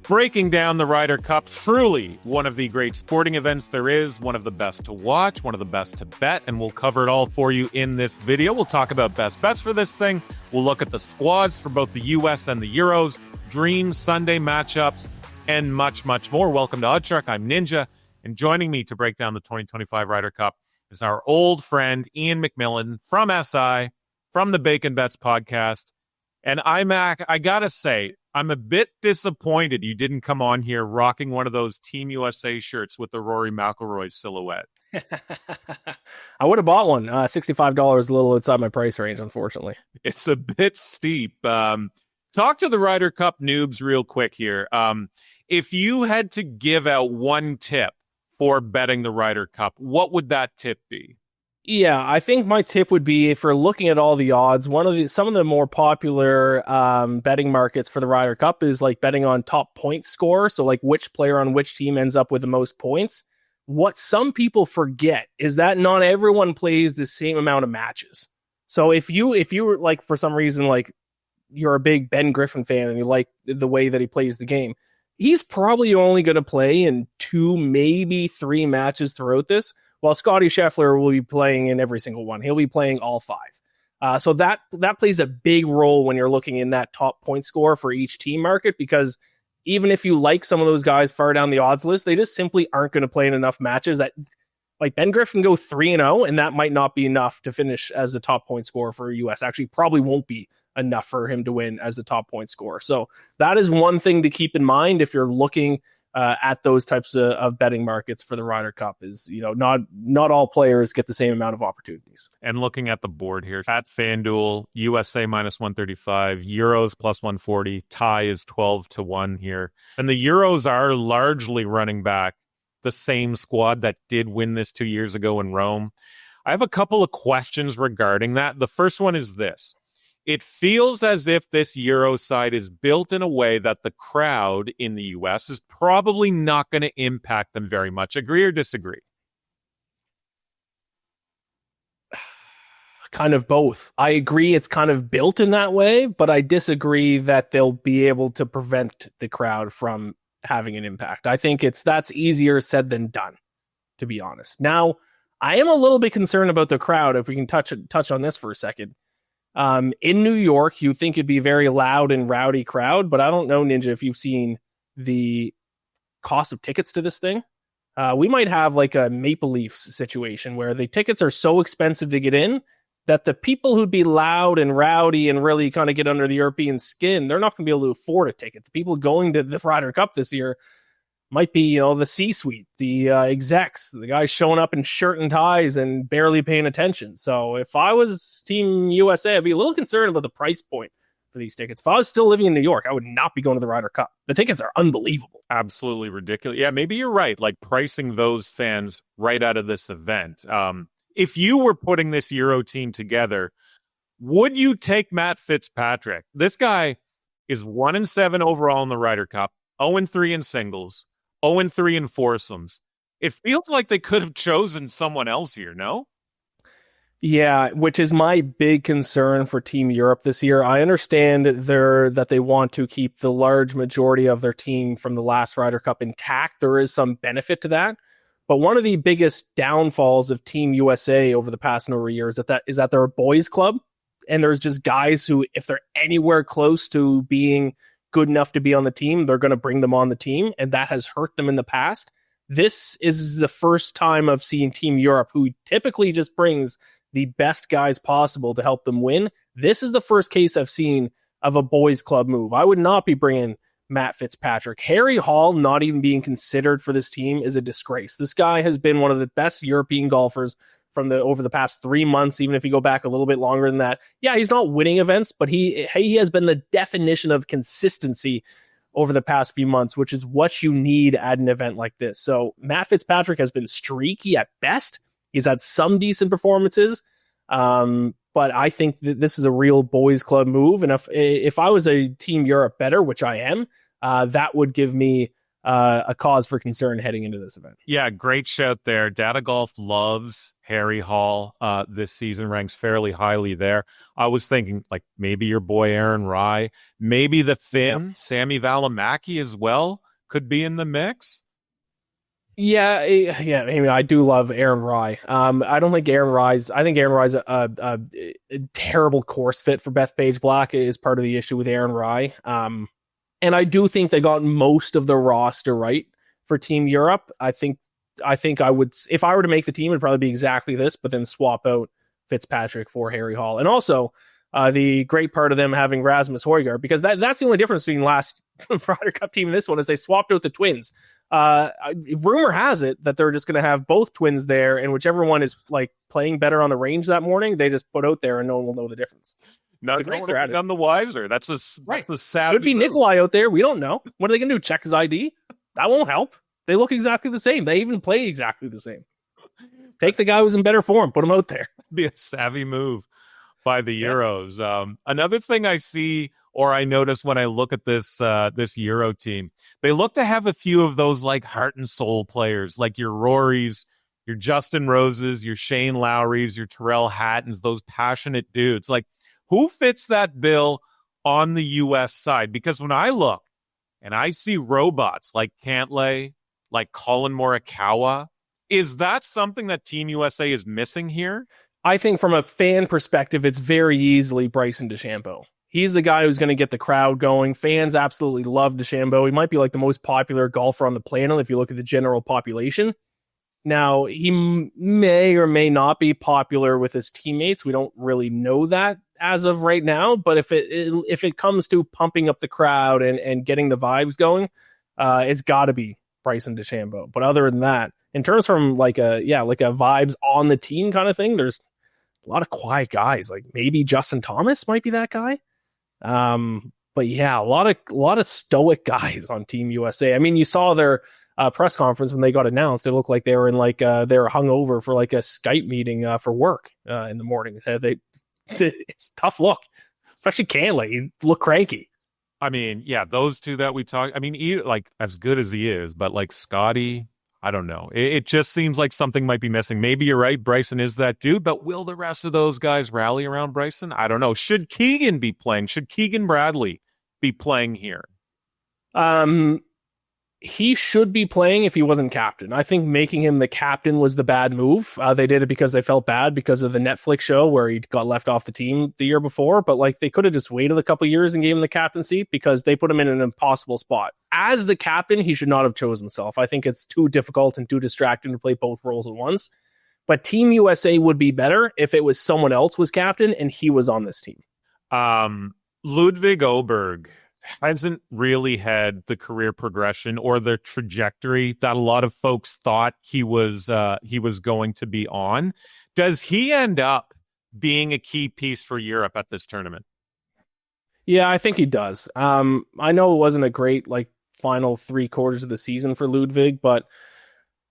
breaking down the Ryder Cup, truly one of the great sporting events there is, one of the best to watch, one of the best to bet, and we'll cover it all for you in this video. We'll talk about best bets for this thing. We'll look at the squads for both the US and the Euros, dream Sunday matchups, and much, much more. Welcome to OddsShark. I'm Ninja, and joining me to break down the 2025 Ryder Cup is our old friend, Iain MacMillan from SI, from the Bacon Bets podcast. And IMAC, I gotta say, I'm a bit disappointed you didn't come on here rocking one of those Team USA shirts with the Rory McIlroy silhouette. I would have bought one. $65, a little outside my price range, unfortunately. It's a bit steep. Talk to the Ryder Cup noobs real quick here. If you had to give out one tip for betting the Ryder Cup, what would that tip be? Yeah, I think my tip would be, if you're looking at all the odds, some of the more popular betting markets for the Ryder Cup is like betting on top point score. So like which player on which team ends up with the most points. What some people forget is that not everyone plays the same amount of matches. So if you were like, for some reason, like you're a big Ben Griffin fan and you like the way that he plays the game, he's probably only going to play in 2, maybe 3 matches throughout this, while Scotty Scheffler will be playing in every single one. He'll be playing all 5. So that plays a big role when you're looking in that top point score for each team market, because even if you like some of those guys far down the odds list, they just simply aren't going to play in enough matches. That, like, Ben Griffin go 3-0, and that might not be enough to finish as the top point scorer for US. Actually, probably won't be enough for him to win as the top point scorer. So that is one thing to keep in mind if you're looking at those types of betting markets for the Ryder Cup. Is, you know, not all players get the same amount of opportunities. And looking at the board here, at FanDuel, USA minus 135, Euros plus 140, tie is 12-1 here. And the Euros are largely running back the same squad that did win this 2 years ago in Rome. I have a couple of questions regarding that. The first one is this. It feels as if this Euro side is built in a way that the crowd in the US is probably not going to impact them very much. Agree or disagree? Kind of both. I agree it's kind of built in that way, but I disagree that they'll be able to prevent the crowd from having an impact. I think that's easier said than done, to be honest. Now, I am a little bit concerned about the crowd, if we can touch on this for a second. In New York, you think it'd be a very loud and rowdy crowd, but I don't know, Ninja, if you've seen the cost of tickets to this thing. We might have like a Maple Leafs situation where the tickets are so expensive to get in that the people who'd be loud and rowdy and really kind of get under the European skin, they're not going to be able to afford a ticket. The people going to the Ryder Cup this year might be, you know, the C-suite, the execs, the guys showing up in shirt and ties and barely paying attention. So if I was Team USA, I'd be a little concerned about the price point for these tickets. If I was still living in New York, I would not be going to the Ryder Cup. The tickets are unbelievable. Absolutely ridiculous. Yeah, maybe you're right. Like pricing those fans right out of this event. If you were putting this Euro team together, would you take Matt Fitzpatrick? This guy is 1-7 overall in the Ryder Cup, 0-3 in singles, 0-3 in foursomes. It feels like they could have chosen someone else here, no? Yeah, which is my big concern for Team Europe this year. I understand that they want to keep the large majority of their team from the last Ryder Cup intact. There is some benefit to that. But one of the biggest downfalls of Team USA over the past number of years is that they're a boys club. And there's just guys who, if they're anywhere close to being good enough to be on the team, they're going to bring them on the team, and that has hurt them in the past. This is the first time I've seen Team Europe, who typically just brings the best guys possible to help them win. This is the first case I've seen of a boys club move. I would not be bringing Matt Fitzpatrick. Harry Hall not even being considered for this team is a disgrace. This guy has been one of the best European golfers over the past 3 months, even if you go back a little bit longer than that. Yeah, he's not winning events, but he has been the definition of consistency over the past few months, which is what you need at an event like this. So Matt Fitzpatrick has been streaky at best. He's had some decent performances, but I think that this is a real boys club move. And if I was a Team Europe bettor, which I am, that would give me a cause for concern heading into this event. Yeah, great shout there. Data Golf loves Harry Hall this season, ranks fairly highly there. I was thinking like maybe your boy Aaron Rye, maybe the Finn, Sammy Valimaki as well could be in the mix. Yeah. I mean, I do love Aaron Rye. I think Aaron Rye's a terrible course fit for Bethpage Black is part of the issue with Aaron Rye. And I do think they got most of the roster right for Team Europe. I think I would, if I were to make the team, it'd probably be exactly this, but then swap out Fitzpatrick for Harry Hall. And also the great part of them having Rasmus Højgaard, because that's the only difference between last Ryder Cup team and this one is they swapped out the twins. Rumor has it that they're just going to have both twins there, and whichever one is like playing better on the range that morning, they just put out there and no one will know the difference. None the wiser. That's a sad. Could be Nikolai out there. We don't know. What are they going to do? Check his ID? That won't help. They look exactly the same. They even play exactly the same. Take the guy who's in better form. Put him out there. Be a savvy move by the Euros. Another thing I see or I notice when I look at this Euro team, they look to have a few of those like heart and soul players, like your Rorys, your Justin Roses, your Shane Lowrys, your Tyrrell Hattons, those passionate dudes. Like, who fits that bill on the U.S. side? Because when I look and I see robots like Cantlay, like Colin Morikawa, is that something that Team USA is missing here? I think from a fan perspective, it's very easily Bryson DeChambeau. He's the guy who's going to get the crowd going. Fans absolutely love DeChambeau. He might be like the most popular golfer on the planet if you look at the general population. Now, he may or may not be popular with his teammates. We don't really know that as of right now. But if it comes to pumping up the crowd and getting the vibes going, it's got to be Bryson DeChambeau. But other than that, in terms from like a vibes on the team kind of thing, there's a lot of quiet guys. Like maybe Justin Thomas might be that guy. But yeah, a lot of stoic guys on Team USA. I mean, you saw their press conference when they got announced. It looked like they were in they were hungover for like a Skype meeting for work in the morning. It's a tough look, especially Cantlay. He looked cranky. I mean, yeah, those two that we talked. I mean, like as good as he is, but like Scotty, I don't know. It just seems like something might be missing. Maybe you're right. Bryson is that dude, but will the rest of those guys rally around Bryson? I don't know. Should Keegan be playing? Should Keegan Bradley be playing here? He should be playing if he wasn't captain. I think making him the captain was the bad move. They did it because they felt bad because of the Netflix show where he got left off the team the year before. But like they could have just waited a couple years and gave him the captain seat because they put him in an impossible spot. As the captain, he should not have chosen himself. I think it's too difficult and too distracting to play both roles at once. But Team USA would be better if it was someone else was captain and he was on this team. Ludwig Åberg hasn't really had the career progression or the trajectory that a lot of folks thought he was going to be on. Does he end up being a key piece for Europe at this tournament? Yeah, I think he does. I know it wasn't a great final 3 quarters of the season for Ludwig, but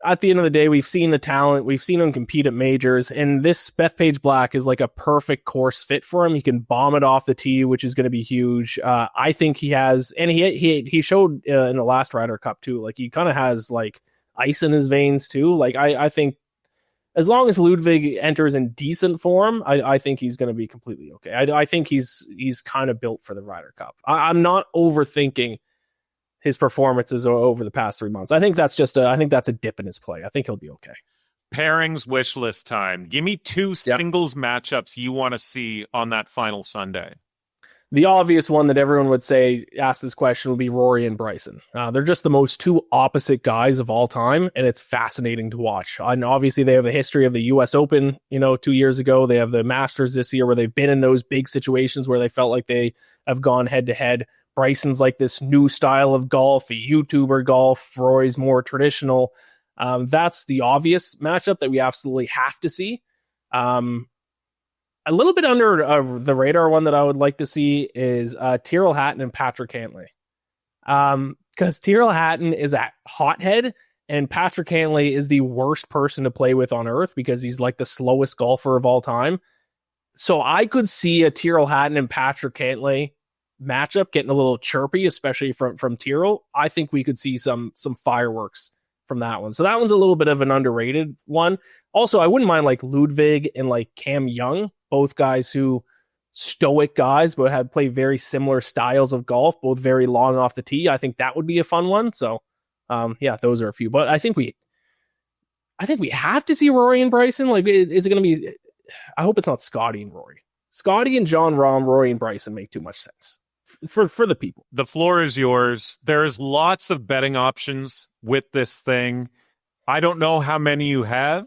at the end of the day, we've seen the talent. We've seen him compete at majors, and this Bethpage Black is like a perfect course fit for him. He can bomb it off the tee, which is going to be huge. I think he has, and he showed in the last Ryder Cup too. Like he kind of has like ice in his veins too. Like I think as long as Ludwig enters in decent form, I think he's going to be completely okay. I think he's kind of built for the Ryder Cup. I'm not overthinking his performances over the past 3 months. I think that's a dip in his play. I think he'll be okay. Pairings wish list time. Give me 2 singles matchups you want to see on that final Sunday. The obvious one that everyone would ask this question would be Rory and Bryson. They're just the most 2 opposite guys of all time, and it's fascinating to watch. And obviously they have the history of the US Open, 2 years ago. They have the Masters this year where they've been in those big situations where they felt like they have gone head to head. Bryson's like this new style of golf, a YouTuber golf. Rory's more traditional. That's the obvious matchup that we absolutely have to see. A little bit under the radar one that I would like to see is Tyrrell Hatton and Patrick Cantlay. Because Tyrrell Hatton is a hothead and Patrick Cantlay is the worst person to play with on earth because he's like the slowest golfer of all time. So I could see a Tyrrell Hatton and Patrick Cantlay matchup getting a little chirpy, especially from Tyrrell, I think we could see some fireworks from that one. So that one's a little bit of an underrated one. Also, I wouldn't mind like Ludwig and like Cam Young, both guys who stoic guys, but have played very similar styles of golf, both very long off the tee. I think that would be a fun one. So, yeah, those are a few. But I think we have to see Rory and Bryson. Like, is it going to be? I hope it's not Scotty and Rory. Scotty and John Rahm, Rory and Bryson make too much sense for the people. The floor is yours. There's lots of betting options with this thing. I don't know how many you have,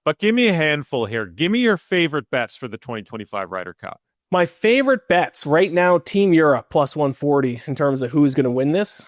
but give me a handful here. Give me your favorite bets for the 2025 Ryder Cup. My favorite bets right now, Team Europe plus 140 in terms of who's going to win this.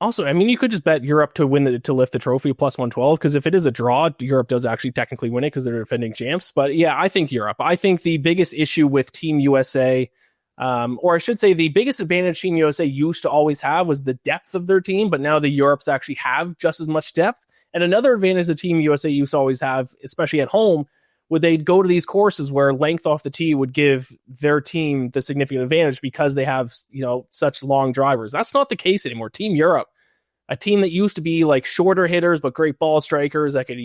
Also, I mean, you could just bet Europe to lift the trophy plus 112, because if it is a draw, Europe does actually technically win it because they're defending champs. But yeah, I think Europe. I think the biggest issue with Team USA, or I should say the biggest advantage Team USA used to always have was the depth of their team, but now the Europes actually have just as much depth. And another advantage the Team USA used to always have, especially at home, would they go to these courses where length off the tee would give their team the significant advantage because they have, such long drivers. That's not the case anymore. Team Europe, a team that used to be like shorter hitters but great ball strikers that could,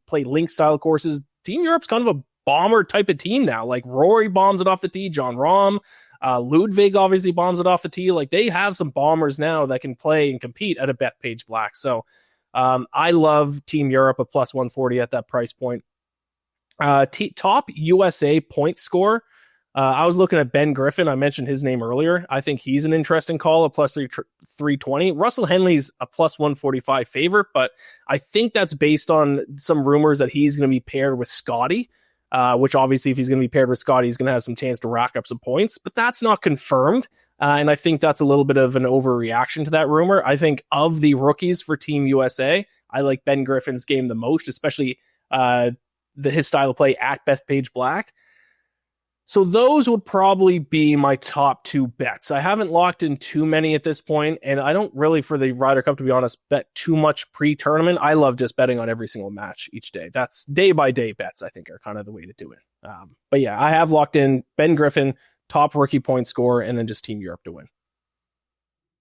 play link style courses. Team Europe's kind of a bomber type of team now. Like Rory bombs it off the tee, John Rahm, Ludwig obviously bombs it off the tee. Like they have some bombers now that can play and compete at a Bethpage Black. So I love Team Europe at plus 140 at that price point. Top USA point score. I was looking at Ben Griffin. I mentioned his name earlier. I think he's an interesting call at plus 320. Russell Henley's a plus 145 favorite, but I think that's based on some rumors that he's going to be paired with Scotty, which obviously if he's going to be paired with Scotty, he's going to have some chance to rack up some points, but that's not confirmed. And I think that's a little bit of an overreaction to that rumor. I think of the rookies for Team USA, I like Ben Griffin's game the most, especially his style of play at Bethpage Black. So those would probably be my top two bets. I haven't locked in too many at this point, and I don't really, for the Ryder Cup, to be honest, bet too much pre-tournament. I love just betting on every single match each day. That's day-by-day bets, I think, are kind of the way to do it. But yeah, I have locked in Ben Griffin, top rookie point score, and then just Team Europe to win.